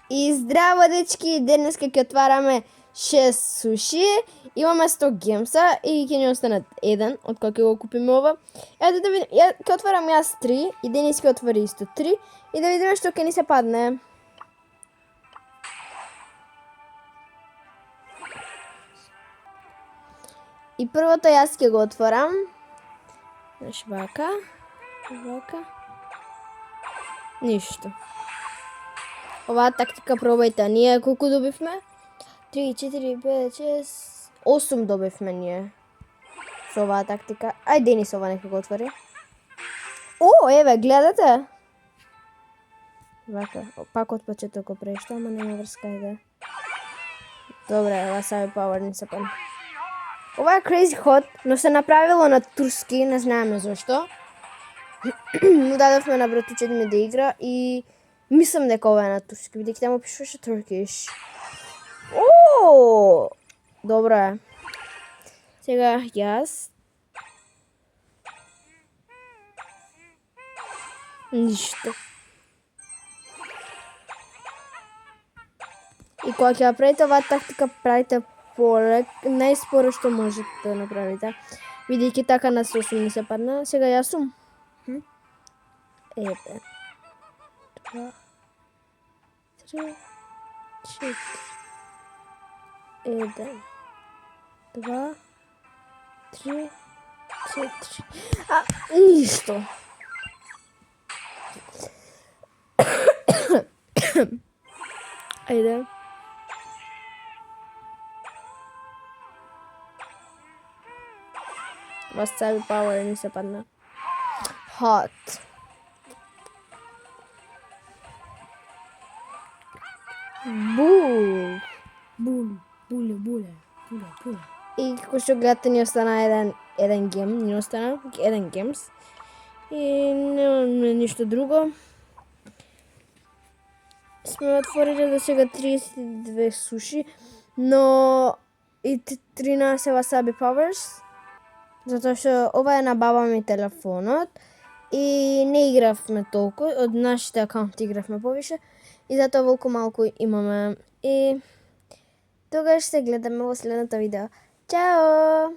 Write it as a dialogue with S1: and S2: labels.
S1: И здраво, дечки, денеска ќе отвараме 6 суши, имаме 100 гемса и ќе ни останат 1 од кога ќе го купиме ова. Ето да видим, ќе отварам јас 3 и Денис ќе отвори исто 3 и да видиме што ќе ни се падне. И првото јас ќе го отворам. Знаеш, вака. Ништо. Оваа тактика пробајте, ние колку добивме? 3, 4, 5, 6, 8 добивме ние. Со оваа тактика. Ај, Денис, ова нека го отвори. О, еве, гледате? Вака, пак од почеток го прешто, ама нема врска, иде. Добре, Wasabi Power ни се падна. Ова е Crazy Hot, но се направило на турски, не знаеме зашто. Му дадовме на братучет ми да игра и мислам дека ова е на турски, бидејќи таму пишуваше Turkish. О! Добре. Сега јас. Ништо. И кога ќе направите оваа тактика, правите полек, најспоро што можете да направите. Бидејќи така на 8 ни се падна. Сега јас сум. 1, 2, 3, 4. 1, 2, 3, 4. А, ништо. Ајде. Wasabi Power ни се падна. Hot. Бул. Буле. И како што гледате ни остана еден гем, ни остана еден гемс. И немаме ништо друго. Сме отворили до сега 32 суши, но и 13 Wasabi Powers. Затоа што ова е на баба ми телефонот и не игравме толку, од нашите акаунти игравме повише и затоа волку малку имаме. И тогаш се гледаме во следното видео. Чао!